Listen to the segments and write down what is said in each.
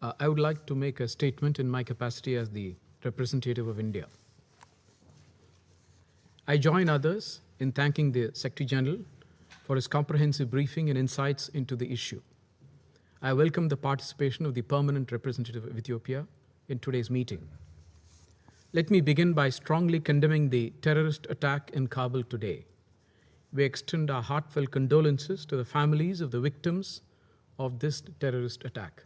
I would like to make a statement in my capacity as the representative of India. I join others in thanking the Secretary General for his comprehensive briefing and insights into the issue. I welcome the participation of the permanent representative of Ethiopia in today's meeting. Let me begin by strongly condemning the terrorist attack in Kabul today. We extend our heartfelt condolences to the families of the victims of this terrorist attack.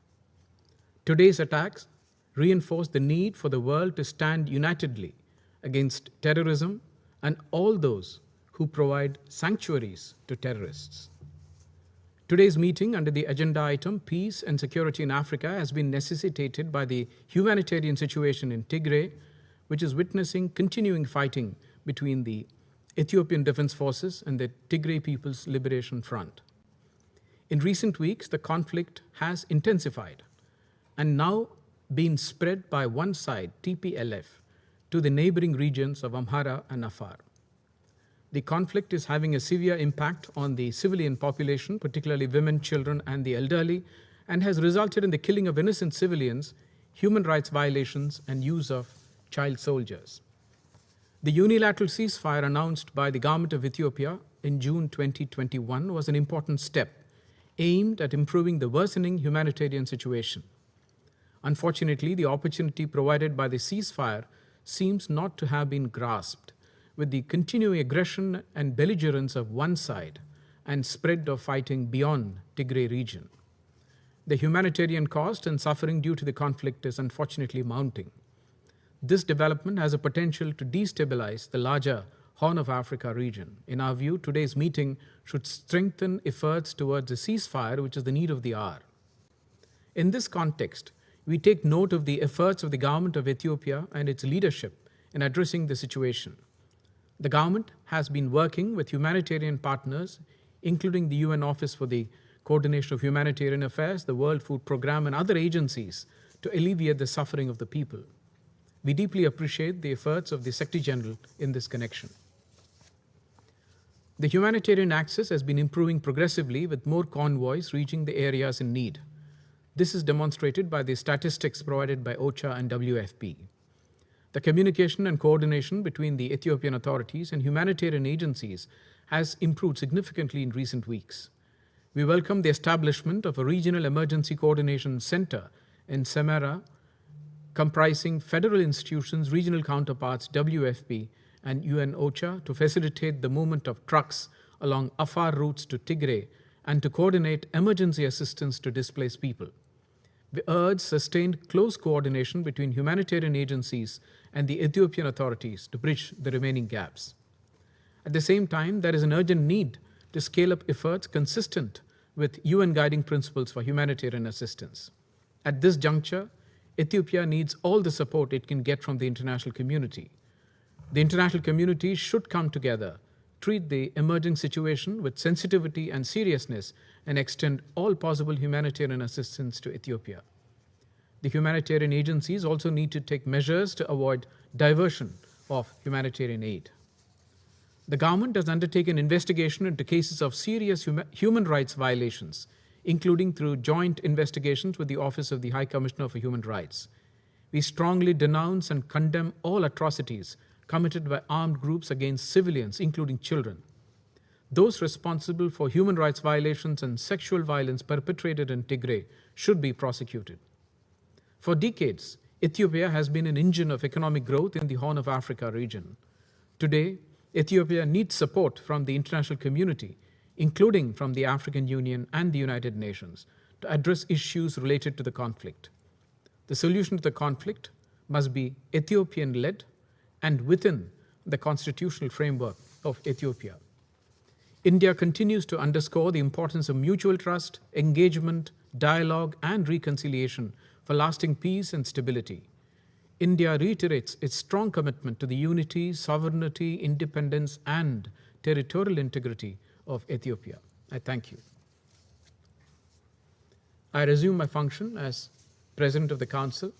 Today's attacks reinforce the need for the world to stand unitedly against terrorism and all those who provide sanctuaries to terrorists. Today's meeting under the agenda item Peace and Security in Africa has been necessitated by the humanitarian situation in Tigray, which is witnessing continuing fighting between the Ethiopian Defense Forces and the Tigray People's Liberation Front. In recent weeks, the conflict has intensified and now been spread by one side, TPLF, to the neighboring regions of Amhara and Afar. The conflict is having a severe impact on the civilian population, particularly women, children, and the elderly, and has resulted in the killing of innocent civilians, human rights violations, and use of child soldiers. The unilateral ceasefire announced by the government of Ethiopia in June 2021 was an important step aimed at improving the worsening humanitarian situation. Unfortunately, the opportunity provided by the ceasefire seems not to have been grasped, with the continuing aggression and belligerence of one side and spread of fighting beyond Tigray region. The humanitarian cost and suffering due to the conflict is unfortunately mounting. This development has a potential to destabilize the larger Horn of Africa region. In our view, today's meeting should strengthen efforts towards a ceasefire, which is the need of the hour. In this context, we take note of the efforts of the government of Ethiopia and its leadership in addressing the situation. The government has been working with humanitarian partners, including the UN Office for the Coordination of Humanitarian Affairs, the World Food Programme, and other agencies to alleviate the suffering of the people. We deeply appreciate the efforts of the Secretary General in this connection. The humanitarian access has been improving progressively with more convoys reaching the areas in need. This is demonstrated by the statistics provided by OCHA and WFP. The communication and coordination between the Ethiopian authorities and humanitarian agencies has improved significantly in recent weeks. We welcome the establishment of a regional emergency coordination center in Semera, comprising federal institutions, regional counterparts, WFP, and UN OCHA to facilitate the movement of trucks along Afar routes to Tigray and to coordinate emergency assistance to displaced people. We urge sustained close coordination between humanitarian agencies and the Ethiopian authorities to bridge the remaining gaps. At the same time, there is an urgent need to scale up efforts consistent with UN guiding principles for humanitarian assistance. At this juncture, Ethiopia needs all the support it can get from the international community. The international community should come together, treat the emerging situation with sensitivity and seriousness, and extend all possible humanitarian assistance to Ethiopia. The humanitarian agencies also need to take measures to avoid diversion of humanitarian aid. The government has undertaken investigation into cases of serious human rights violations, including through joint investigations with the Office of the High Commissioner for Human Rights. We strongly denounce and condemn all atrocities committed by armed groups against civilians, including children. Those responsible for human rights violations and sexual violence perpetrated in Tigray should be prosecuted. For decades, Ethiopia has been an engine of economic growth in the Horn of Africa region. Today, Ethiopia needs support from the international community, including from the African Union and the United Nations, to address issues related to the conflict. The solution to the conflict must be Ethiopian-led and within the constitutional framework of Ethiopia. India continues to underscore the importance of mutual trust, engagement, dialogue, and reconciliation for lasting peace and stability. India reiterates its strong commitment to the unity, sovereignty, independence, and territorial integrity of Ethiopia. I thank you. I resume my function as President of the Council